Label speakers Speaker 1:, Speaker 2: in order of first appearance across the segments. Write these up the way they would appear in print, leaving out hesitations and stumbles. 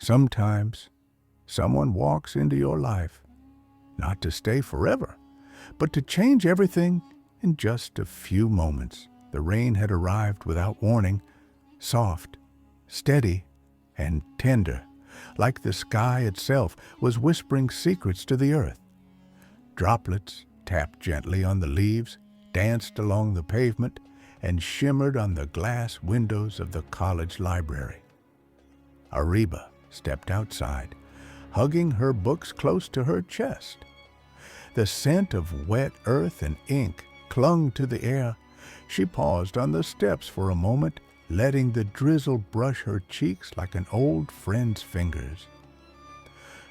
Speaker 1: Sometimes someone walks into your life, not to stay forever, but to change everything in just a few moments. The rain had arrived without warning, soft, steady, and tender, like the sky itself was whispering secrets to the earth. Droplets tapped gently on the leaves, danced along the pavement, and shimmered on the glass windows of the college library. Ariba stepped outside, hugging her books close to her chest. The scent of wet earth and ink clung to the air. She paused on the steps for a moment, letting the drizzle brush her cheeks like an old friend's fingers.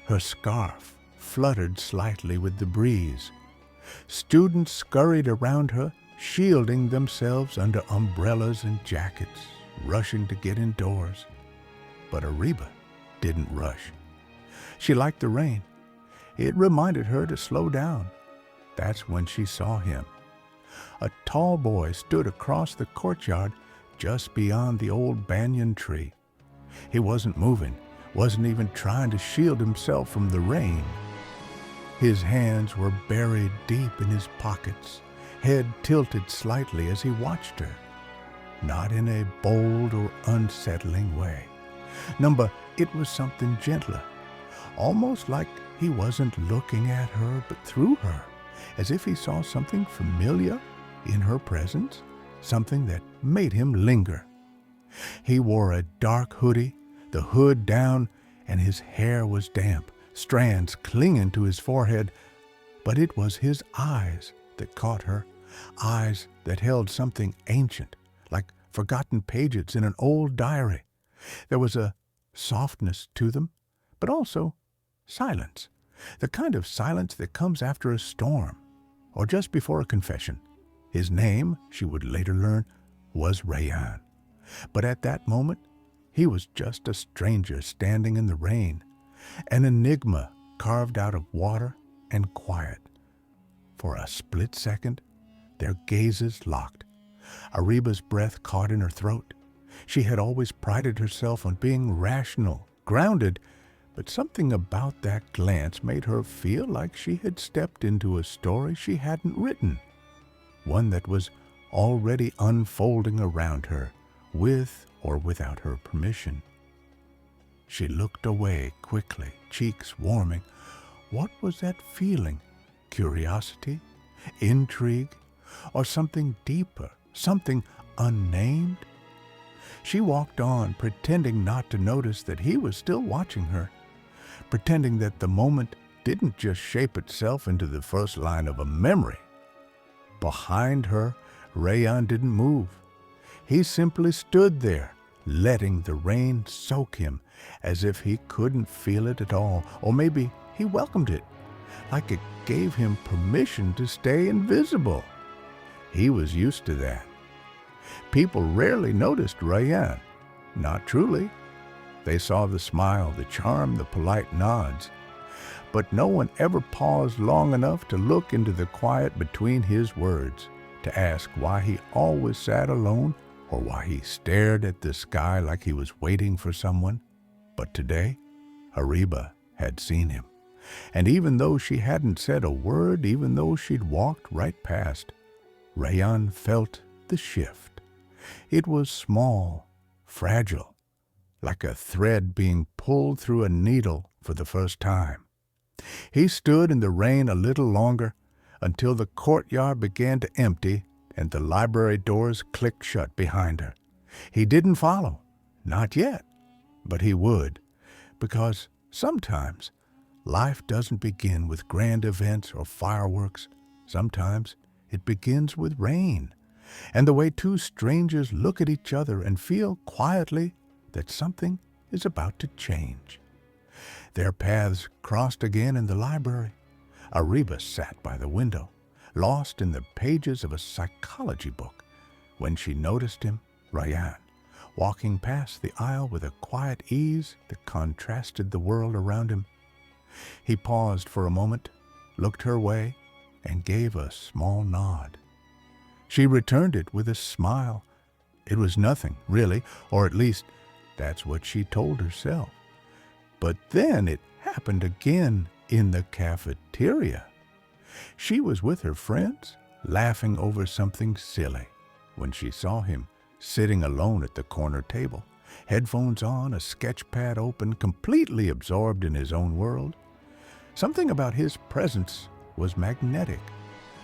Speaker 1: Her scarf fluttered slightly with the breeze. Students scurried around her, shielding themselves under umbrellas and jackets, rushing to get indoors. But Ariba didn't rush. She liked the rain. It reminded her to slow down. That's when she saw him. A tall boy stood across the courtyard just beyond the old banyan tree. He wasn't moving, wasn't even trying to shield himself from the rain. His hands were buried deep in his pockets, head tilted slightly as he watched her, not in a bold or unsettling way. No, it was something gentler, almost like he wasn't looking at her but through her, as if he saw something familiar in her presence, something that made him linger. He wore a dark hoodie, the hood down, and his hair was damp, strands clinging to his forehead, but it was his eyes that caught her, eyes that held something ancient, like forgotten pages in an old diary. There was a softness to them, but also silence, the kind of silence that comes after a storm, or just before a confession. His name, she would later learn, was Rayan. But at that moment, he was just a stranger standing in the rain, an enigma carved out of water and quiet. For a split second, their gazes locked. Ariba's breath caught in her throat. She had always prided herself on being rational, grounded, but something about that glance made her feel like she had stepped into a story she hadn't written, one that was already unfolding around her, with or without her permission. She looked away quickly, cheeks warming. What was that feeling? Curiosity? Intrigue? Or something deeper? Something unnamed? She walked on, pretending not to notice that he was still watching her, pretending that the moment didn't just shape itself into the first line of a memory. Behind her, Rayan didn't move. He simply stood there, letting the rain soak him, as if he couldn't feel it at all, or maybe he welcomed it, like it gave him permission to stay invisible. He was used to that. People rarely noticed Rayan. Not truly. They saw the smile, the charm, the polite nods. But no one ever paused long enough to look into the quiet between his words, to ask why he always sat alone or why he stared at the sky like he was waiting for someone. But today, Ariba had seen him. And even though she hadn't said a word, even though she'd walked right past, Rayan felt the shift. It was small, fragile, like a thread being pulled through a needle for the first time. He stood in the rain a little longer, until the courtyard began to empty and the library doors clicked shut behind her. He didn't follow, not yet, but he would, because sometimes life doesn't begin with grand events or fireworks. Sometimes it begins with rain, and the way two strangers look at each other and feel quietly that something is about to change. Their paths crossed again in the library. Ariba sat by the window, lost in the pages of a psychology book, when she noticed him, Rayan, walking past the aisle with a quiet ease that contrasted the world around him. He paused for a moment, looked her way, and gave a small nod. She returned it with a smile. It was nothing, really, or at least that's what she told herself. But then it happened again in the cafeteria. She was with her friends, laughing over something silly, when she saw him sitting alone at the corner table, headphones on, a sketch pad open, completely absorbed in his own world. Something about his presence was magnetic,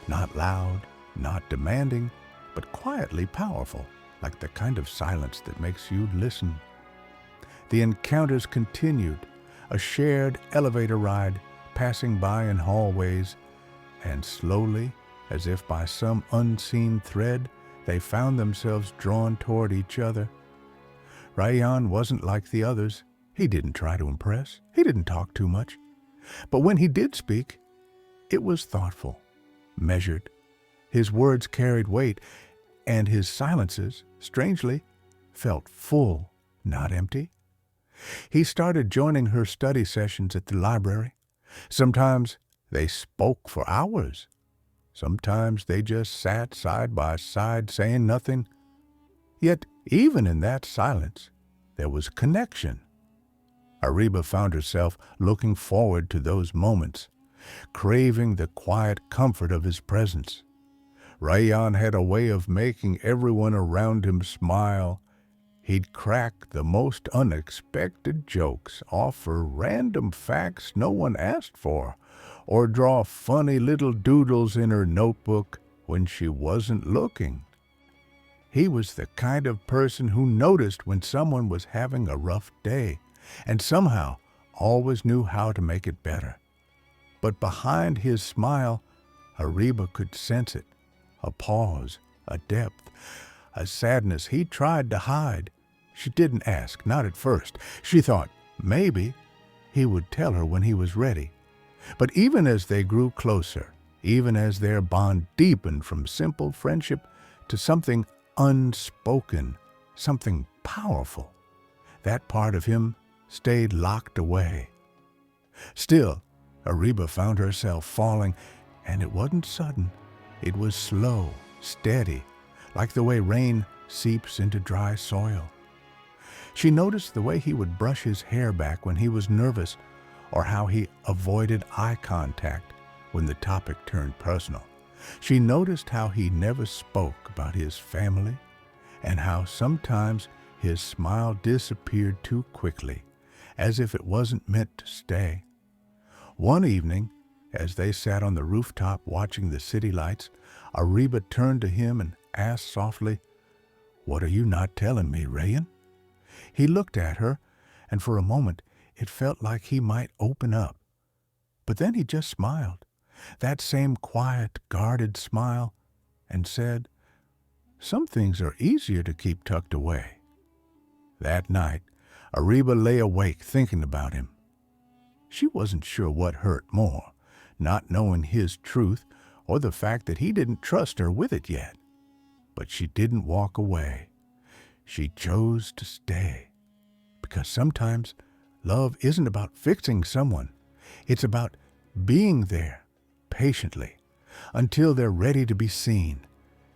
Speaker 1: not loud, not demanding, but quietly powerful, like the kind of silence that makes you listen. The encounters continued, a shared elevator ride, passing by in hallways, and slowly, as if by some unseen thread, they found themselves drawn toward each other. Rayan wasn't like the others. He didn't try to impress. He didn't talk too much. But when he did speak, it was thoughtful, measured. His words carried weight, and his silences, strangely, felt full, not empty. He started joining her study sessions at the library. Sometimes they spoke for hours. Sometimes they just sat side by side saying nothing. Yet, even in that silence, there was connection. Ariba found herself looking forward to those moments, craving the quiet comfort of his presence. Rayan had a way of making everyone around him smile. He'd crack the most unexpected jokes, offer random facts no one asked for, or draw funny little doodles in her notebook when she wasn't looking. He was the kind of person who noticed when someone was having a rough day, and somehow always knew how to make it better. But behind his smile, Ariba could sense it, a pause, a depth, a sadness he tried to hide. She didn't ask, not at first. She thought maybe he would tell her when he was ready. But even as they grew closer, even as their bond deepened from simple friendship to something unspoken, something powerful, that part of him stayed locked away. Still, Ariba found herself falling, and it wasn't sudden. It was slow, steady, like the way rain seeps into dry soil. She noticed the way he would brush his hair back when he was nervous, or how he avoided eye contact when the topic turned personal. She noticed how he never spoke about his family, and how sometimes his smile disappeared too quickly, as if it wasn't meant to stay. One evening, as they sat on the rooftop watching the city lights, Ariba turned to him and asked softly, "What are you not telling me, Rayan?" He looked at her, and for a moment it felt like he might open up. But then he just smiled, that same quiet, guarded smile, and said, "Some things are easier to keep tucked away." That night, Ariba lay awake thinking about him. She wasn't sure what hurt more, not knowing his truth or the fact that he didn't trust her with it yet. But she didn't walk away. She chose to stay. Because sometimes love isn't about fixing someone. It's about being there, patiently, until they're ready to be seen.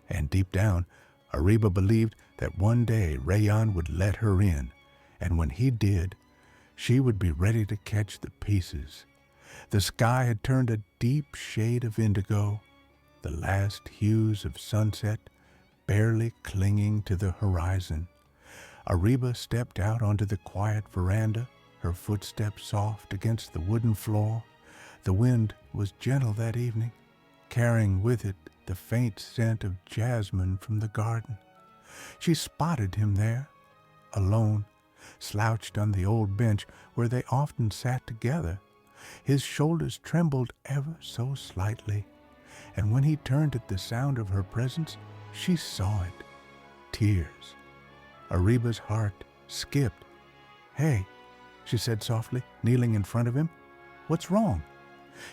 Speaker 1: And deep down, Ariba believed that one day Rayan would let her in, and when he did, she would be ready to catch the pieces. The sky had turned a deep shade of indigo, the last hues of sunset barely clinging to the horizon. Ariba stepped out onto the quiet veranda, her footsteps soft against the wooden floor. The wind was gentle that evening, carrying with it the faint scent of jasmine from the garden. She spotted him there, alone, slouched on the old bench where they often sat together. His shoulders trembled ever so slightly, and when he turned at the sound of her presence, she saw it. Tears. Ariba's heart skipped. "Hey," she said softly, kneeling in front of him. "What's wrong?"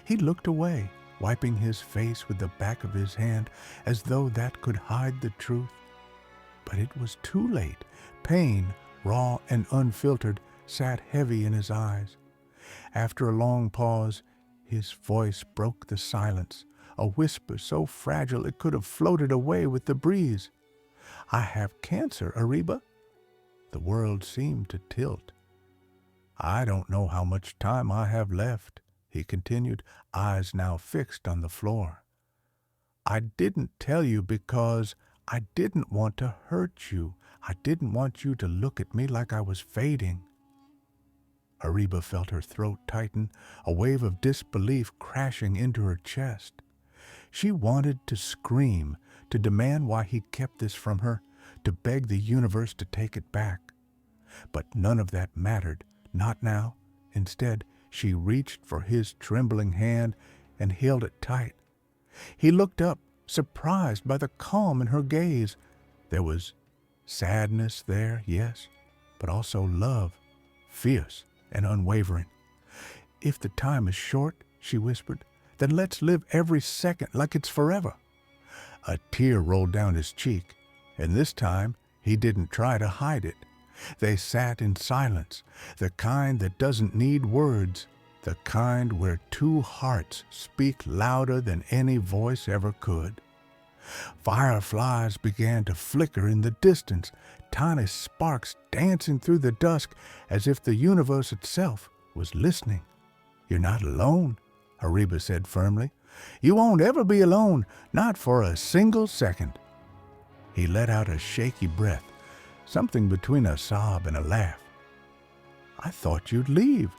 Speaker 1: He looked away, wiping his face with the back of his hand as though that could hide the truth. But it was too late. Pain, raw and unfiltered, sat heavy in his eyes. After a long pause, his voice broke the silence, a whisper so fragile it could have floated away with the breeze. "I have cancer, Ariba." The world seemed to tilt. I don't know how much time I have left, he continued, eyes now fixed on the floor. I didn't tell you because I didn't want to hurt you. I didn't want you to look at me like I was fading. Ariba felt her throat tighten, a wave of disbelief crashing into her chest. She wanted to scream, to demand why he kept this from her, to beg the universe to take it back. But none of that mattered, not now. Instead, she reached for his trembling hand and held it tight. He looked up, surprised by the calm in her gaze. There was sadness there, yes, but also love, fierce and unwavering. If the time is short, she whispered, then let's live every second like it's forever. A tear rolled down his cheek, and this time he didn't try to hide it. They sat in silence, the kind that doesn't need words, the kind where two hearts speak louder than any voice ever could. Fireflies began to flicker in the distance, tiny sparks dancing through the dusk as if the universe itself was listening. You're not alone, Ariba said firmly. You won't ever be alone, not for a single second. He let out a shaky breath, something between a sob and a laugh. I thought you'd leave.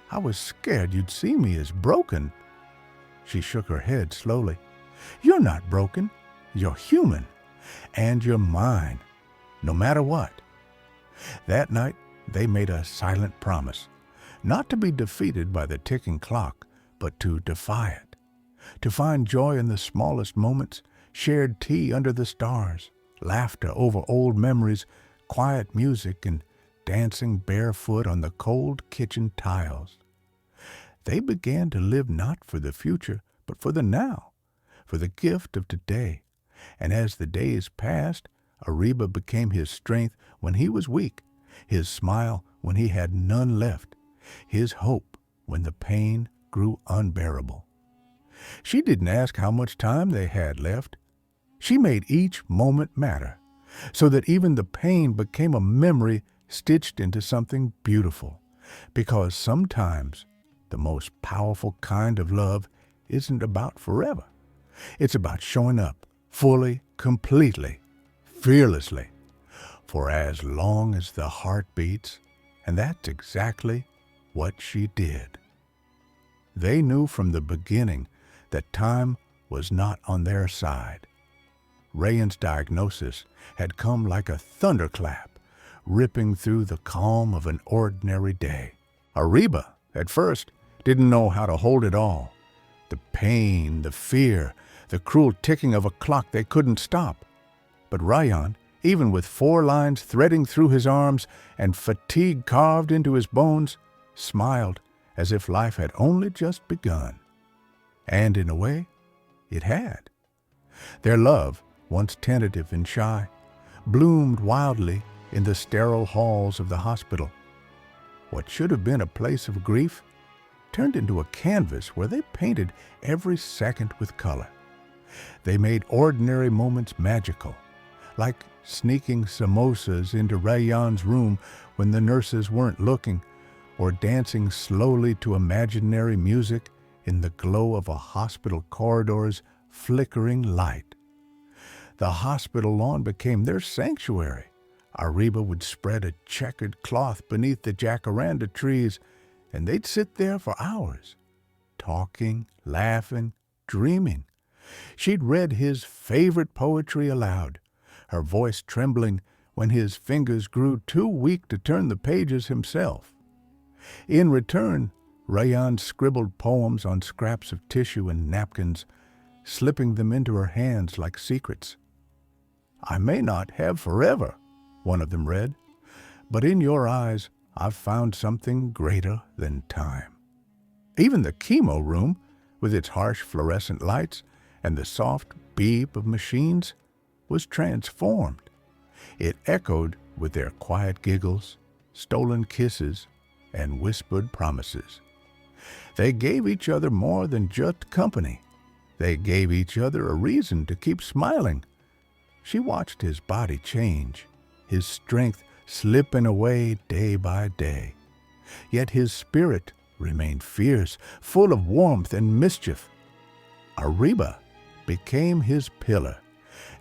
Speaker 1: I was scared you'd see me as broken. She shook her head slowly. You're not broken. You're human. And you're mine, no matter what. That night, they made a silent promise, not to be defeated by the ticking clock, but to defy it, to find joy in the smallest moments, shared tea under the stars, laughter over old memories, quiet music, and dancing barefoot on the cold kitchen tiles. They began to live not for the future, but for the now, for the gift of today. And as the days passed, Ariba became his strength when he was weak, his smile when he had none left, his hope when the pain grew unbearable. She didn't ask how much time they had left. She made each moment matter, so that even the pain became a memory stitched into something beautiful. Because sometimes the most powerful kind of love isn't about forever. It's about showing up fully, completely, fearlessly, for as long as the heart beats, and that's exactly what she did. They knew from the beginning that time was not on their side. Rayan's diagnosis had come like a thunderclap, ripping through the calm of an ordinary day. Ariba, at first, didn't know how to hold it all. The pain, the fear, the cruel ticking of a clock they couldn't stop. But Rayan, even with 4 lines threading through his arms and fatigue carved into his bones, smiled as if life had only just begun. And in a way, it had. Their love, once tentative and shy, bloomed wildly in the sterile halls of the hospital. What should have been a place of grief turned into a canvas where they painted every second with color. They made ordinary moments magical, like sneaking samosas into Rayan's room when the nurses weren't looking, or dancing slowly to imaginary music in the glow of a hospital corridor's flickering light. The hospital lawn became their sanctuary. Ariba would spread a checkered cloth beneath the jacaranda trees, and they'd sit there for hours, talking, laughing, dreaming. She'd read his favorite poetry aloud, her voice trembling when his fingers grew too weak to turn the pages himself. In return, Rayan scribbled poems on scraps of tissue and napkins, slipping them into her hands like secrets. I may not have forever, one of them read, but in your eyes I've found something greater than time. Even the chemo room, with its harsh fluorescent lights and the soft beep of machines, was transformed. It echoed with their quiet giggles, stolen kisses, and whispered promises. They gave each other more than just company. They gave each other a reason to keep smiling. She watched his body change, his strength slipping away day by day. Yet his spirit remained fierce, full of warmth and mischief. Ariba became his pillar,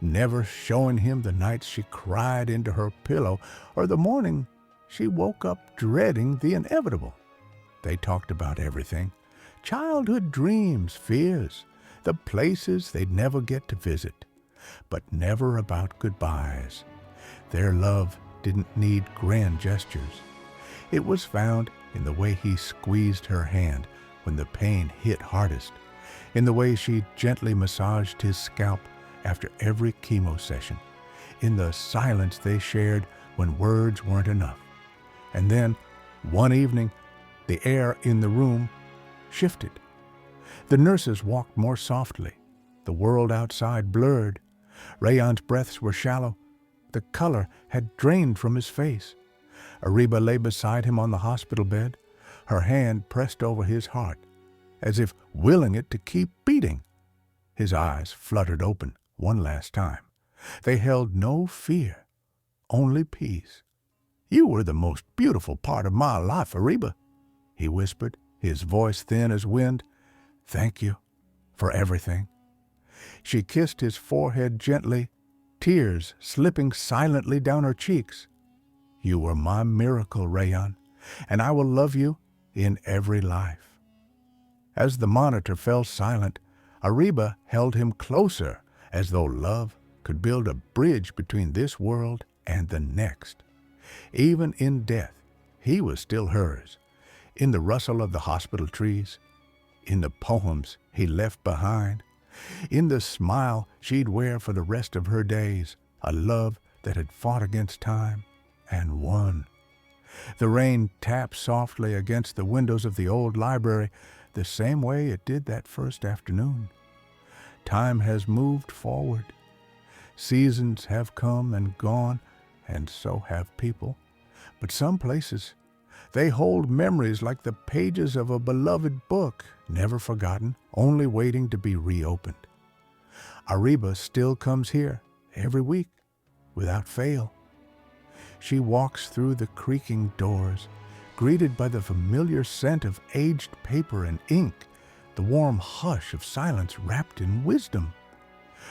Speaker 1: never showing him the nights she cried into her pillow or the morning she woke up dreading the inevitable. They talked about everything: childhood dreams, fears, the places they'd never get to visit, but never about goodbyes. Their love didn't need grand gestures. It was found in the way he squeezed her hand when the pain hit hardest, in the way she gently massaged his scalp after every chemo session, in the silence they shared when words weren't enough. And then, one evening, the air in the room shifted. The nurses walked more softly. The world outside blurred. Rayon's breaths were shallow. The color had drained from his face. Ariba lay beside him on the hospital bed, her hand pressed over his heart, as if willing it to keep beating. His eyes fluttered open one last time. They held no fear, only peace. "You were the most beautiful part of my life, Ariba," he whispered, his voice thin as wind. "Thank you for everything." She kissed his forehead gently, tears slipping silently down her cheeks. "You were my miracle, Rayon, and I will love you in every life." As the monitor fell silent, Ariba held him closer, as though love could build a bridge between this world and the next. Even in death, he was still hers, in the rustle of the hospital trees, in the poems he left behind, in the smile she'd wear for the rest of her days, a love that had fought against time and won. The rain tapped softly against the windows of the old library, the same way it did that first afternoon. Time has moved forward. Seasons have come and gone, and so have people. But some places, they hold memories like the pages of a beloved book, never forgotten, only waiting to be reopened. Ariba still comes here every week, without fail. She walks through the creaking doors, greeted by the familiar scent of aged paper and ink, the warm hush of silence wrapped in wisdom.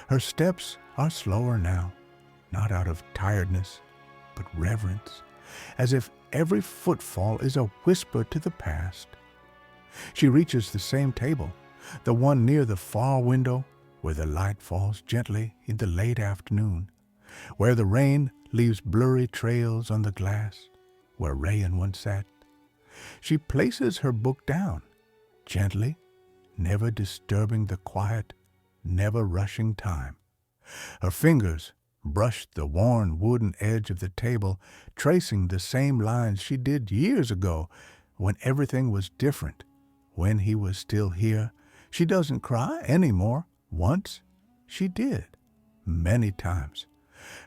Speaker 1: Her steps are slower now, not out of tiredness, but reverence, as if every footfall is a whisper to the past. She reaches the same table, the one near the far window, where the light falls gently in the late afternoon, where the rain leaves blurry trails on the glass, where Rayon once sat. She places her book down, gently, never disturbing the quiet, never rushing time. Her fingers brushed the worn wooden edge of the table, tracing the same lines she did years ago, when everything was different, when he was still here. She doesn't cry anymore. Once she did, many times.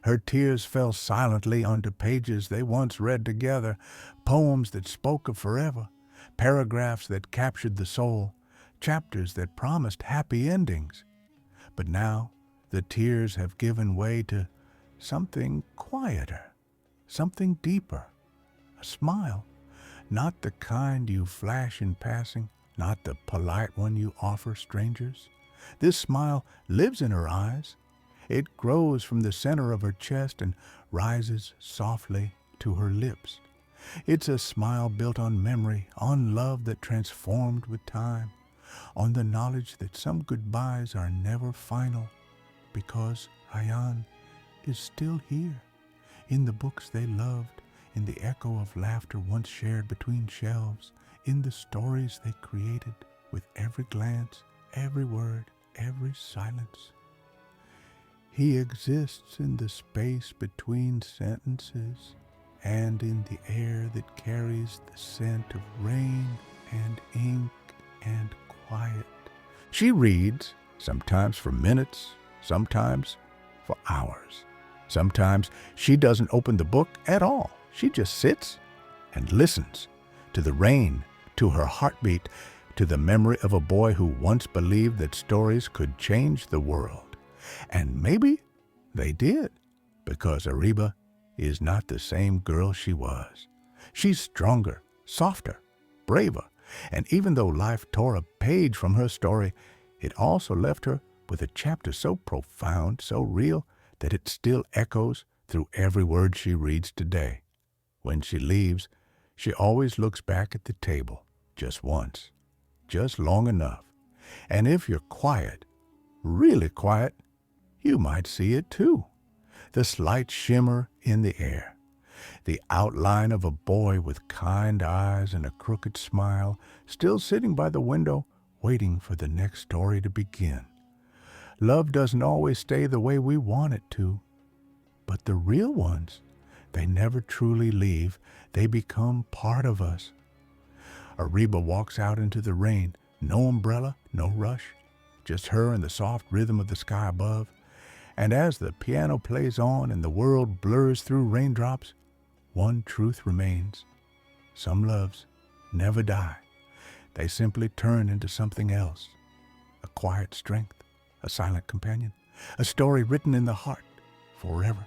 Speaker 1: Her tears fell silently onto pages they once read together, poems that spoke of forever, paragraphs that captured the soul, chapters that promised happy endings. But now the tears have given way to something quieter, something deeper, a smile, not the kind you flash in passing, not the polite one you offer strangers. This smile lives in her eyes. It grows from the center of her chest and rises softly to her lips. It's a smile built on memory, on love that transformed with time, on the knowledge that some goodbyes are never final, because Rayon is still here, in the books they loved, in the echo of laughter once shared between shelves, in the stories they created with every glance, every word, every silence. He exists in the space between sentences and in the air that carries the scent of rain and ink and quiet. She reads, sometimes for minutes, sometimes for hours. Sometimes she doesn't open the book at all. She just sits and listens to the rain, to her heartbeat, to the memory of a boy who once believed that stories could change the world. And maybe they did, because Ariba is not the same girl she was. She's stronger, softer, braver, and even though life tore a page from her story, it also left her with a chapter so profound, so real, that it still echoes through every word she reads today. When she leaves, she always looks back at the table, just once, just long enough. And if you're quiet, really quiet, you might see it too. The slight shimmer in the air, the outline of a boy with kind eyes and a crooked smile, still sitting by the window, waiting for the next story to begin. Love doesn't always stay the way we want it to, but the real ones, they never truly leave. They become part of us. Ariba walks out into the rain, no umbrella, no rush, just her and the soft rhythm of the sky above. And as the piano plays on and the world blurs through raindrops, one truth remains. Some loves never die. They simply turn into something else. A quiet strength, a silent companion, a story written in the heart forever.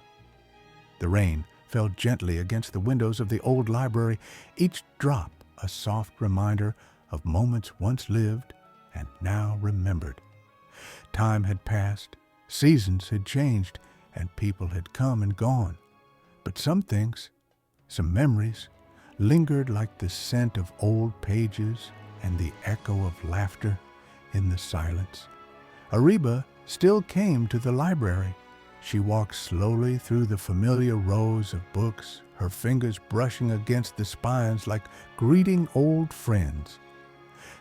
Speaker 1: The rain fell gently against the windows of the old library, each drop a soft reminder of moments once lived and now remembered. Time had passed, seasons had changed, and people had come and gone. But some things, some memories, lingered like the scent of old pages and the echo of laughter in the silence. Ariba still came to the library. She walked slowly through the familiar rows of books, her fingers brushing against the spines like greeting old friends.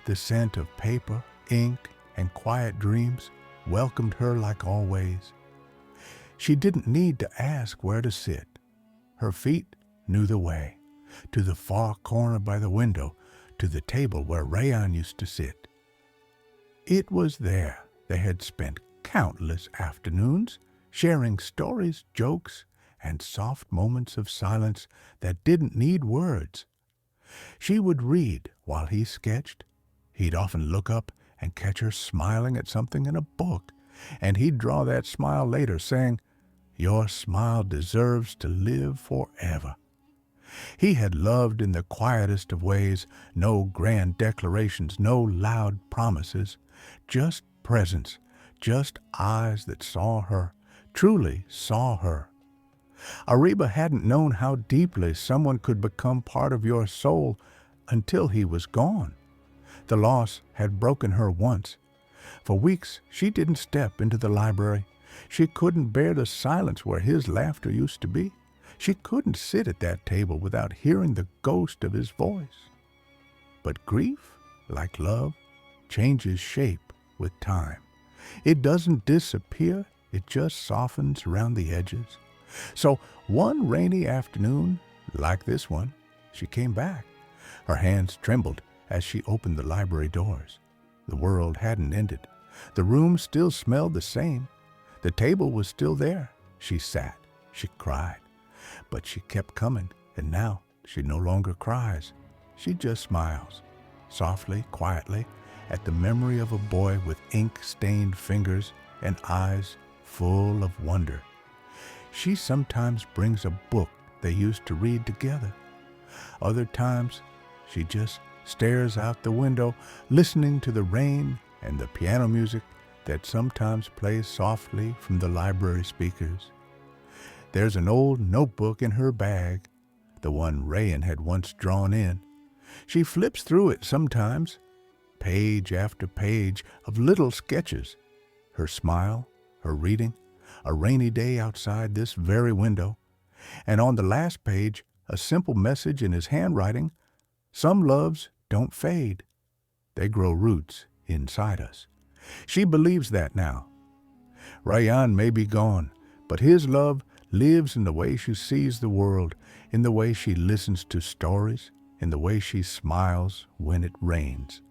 Speaker 1: The scent of paper, ink, and quiet dreams welcomed her like always. She didn't need to ask where to sit. Her feet knew the way, to the far corner by the window, to the table where Rayan used to sit. It was there they had spent countless afternoons, sharing stories, jokes, and soft moments of silence that didn't need words. She would read while he sketched. He'd often look up and catch her smiling at something in a book, and he'd draw that smile later, saying, "Your smile deserves to live forever." He had loved in the quietest of ways, no grand declarations, no loud promises, just presence, just eyes that saw her, truly saw her. Ariba hadn't known how deeply someone could become part of your soul until he was gone. The loss had broken her once. For weeks, she didn't step into the library. She couldn't bear the silence where his laughter used to be. She couldn't sit at that table without hearing the ghost of his voice. But grief, like love, changes shape with time. It doesn't disappear, it just softens around the edges. So one rainy afternoon, like this one, she came back. Her hands trembled as she opened the library doors. The world hadn't ended. The room still smelled the same. The table was still there. She sat, she cried. But she kept coming, and now she no longer cries. She just smiles, softly, quietly, at the memory of a boy with ink-stained fingers and eyes full of wonder. She sometimes brings a book they used to read together. Other times, she just stares out the window, listening to the rain and the piano music that sometimes plays softly from the library speakers. There's an old notebook in her bag, the one Rayan had once drawn in. She flips through it sometimes, page after page of little sketches. Her smile, her reading, a rainy day outside this very window. And on the last page, a simple message in his handwriting: "Some loves don't fade. They grow roots inside us." She believes that now. Rayan may be gone, but his love lives in the way she sees the world, in the way she listens to stories, in the way she smiles when it rains.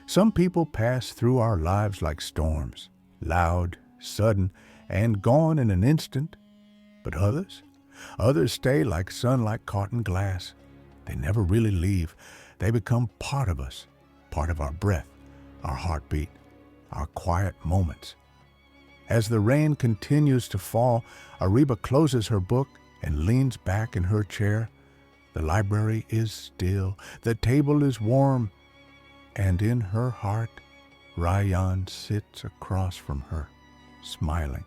Speaker 1: Some people pass through our lives like storms, loud, sudden, and gone in an instant. But others stay like sunlight caught in glass. They never really leave. They become part of us, part of our breath, our heartbeat, our quiet moments. As the rain continues to fall, Ariba closes her book and leans back in her chair. The library is still, the table is warm, and in her heart Ryan sits across from her, smiling,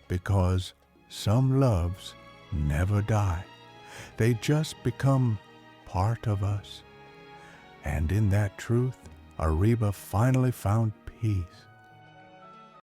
Speaker 1: because some loves never die. They just become part of us. And in that truth, Ariba finally found peace.